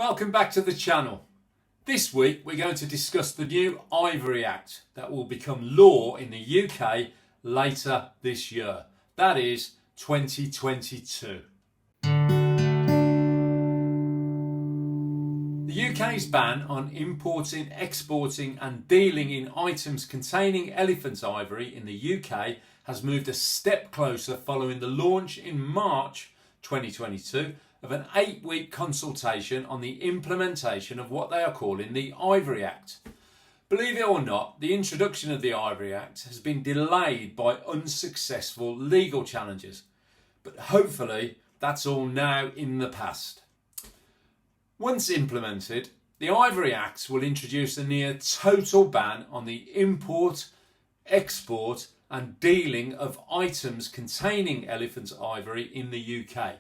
Welcome back to the channel. This week we're going to discuss the new Ivory Act that will become law in the UK later this year. That is 2022. The UK's ban on importing, exporting and dealing in items containing elephant ivory in the UK has moved a step closer following the launch in March 2022 of an 8-week consultation on the implementation of what they are calling the Ivory Act. Believe it or not, the introduction of the Ivory Act has been delayed by unsuccessful legal challenges, but hopefully that's all now in the past. Once implemented, the Ivory Act will introduce a near total ban on the import, export and dealing of items containing elephant ivory in the UK,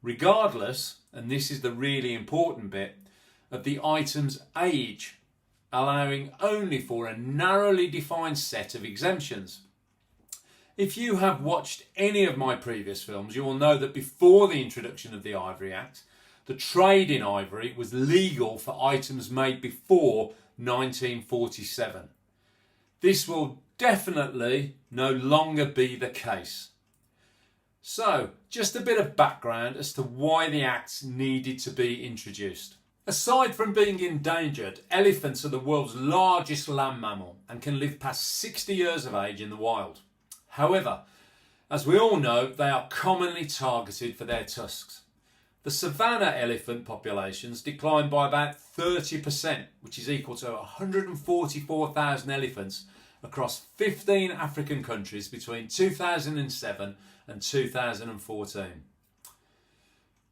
regardless, and this is the really important bit, of the item's age, allowing only for a narrowly defined set of exemptions. If you have watched any of my previous films, you will know that before the introduction of the Ivory Act, the trade in ivory was legal for items made before 1947. This will definitely no longer be the case. So, just a bit of background as to why the Act needed to be introduced. Aside from being endangered, elephants are the world's largest land mammal and can live past 60 years of age in the wild. However, as we all know, they are commonly targeted for their tusks. The savanna elephant populations declined by about 30%, which is equal to 144,000 elephants across 15 African countries between 2007 and 2014.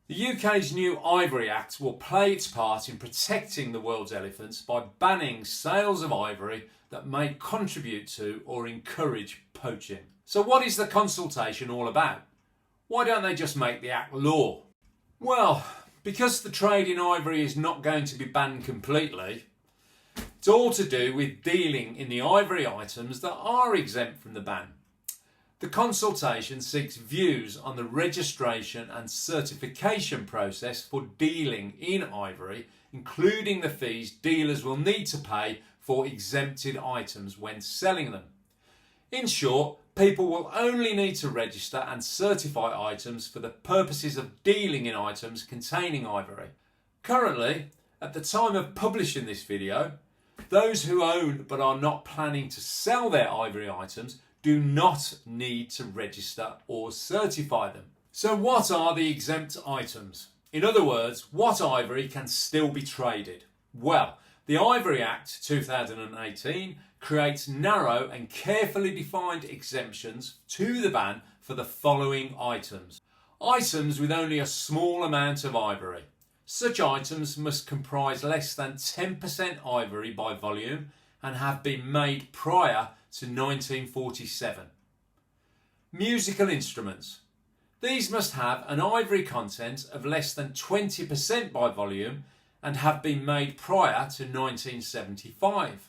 The UK's new Ivory Act will play its part in protecting the world's elephants by banning sales of ivory that may contribute to or encourage poaching. So what is the consultation all about? Why don't they just make the Act law? Well, because the trade in ivory is not going to be banned completely, it's all to do with dealing in the ivory items that are exempt from the ban. The consultation seeks views on the registration and certification process for dealing in ivory, including the fees dealers will need to pay for exempted items when selling them. In short, people will only need to register and certify items for the purposes of dealing in items containing ivory. Currently, at the time of publishing this video, those who own but are not planning to sell their ivory items do not need to register or certify them. So what are the exempt items? In other words, what ivory can still be traded? Well, the Ivory Act 2018 creates narrow and carefully defined exemptions to the ban for the following items. Items with only a small amount of ivory. Such items must comprise less than 10% ivory by volume and have been made prior to 1947. Musical instruments. These must have an ivory content of less than 20% by volume and have been made prior to 1975.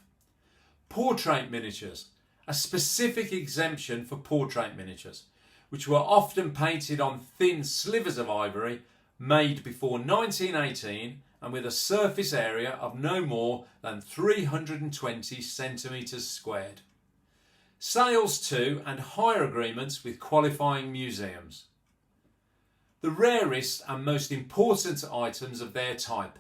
Portrait miniatures. A specific exemption for portrait miniatures, which were often painted on thin slivers of ivory made before 1918 and with a surface area of no more than 320 centimetres squared. Sales to and hire agreements with qualifying museums. The rarest and most important items of their type.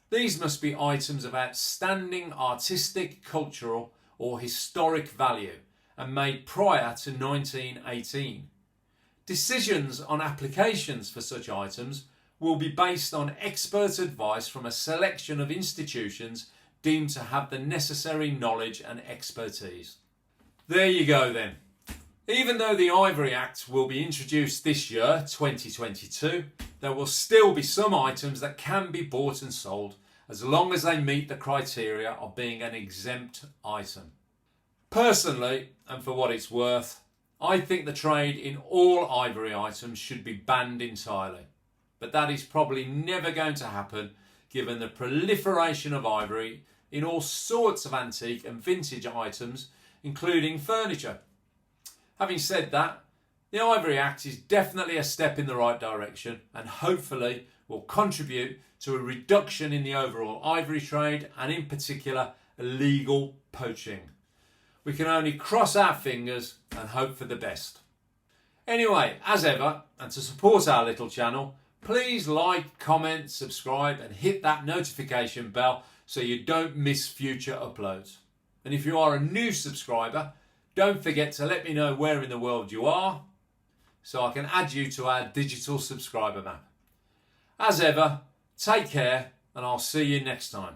These must be items of outstanding artistic, cultural or historic value and made prior to 1918. Decisions on applications for such items will be based on expert advice from a selection of institutions deemed to have the necessary knowledge and expertise. There you go then. Even though the Ivory Act will be introduced this year, 2022, there will still be some items that can be bought and sold as long as they meet the criteria of being an exempt item. Personally, and for what it's worth, I think the trade in all ivory items should be banned entirely. But that is probably never going to happen given the proliferation of ivory in all sorts of antique and vintage items, including furniture. Having said that, The Ivory Act is definitely a step in the right direction and hopefully will contribute to a reduction in the overall ivory trade and in particular illegal poaching. We can only cross our fingers and hope for the best. Anyway, as ever, and to support our little channel, please like, comment, subscribe and hit that notification bell so you don't miss future uploads. And if you are a new subscriber, don't forget to let me know where in the world you are so I can add you to our digital subscriber map. As ever, take care and I'll see you next time.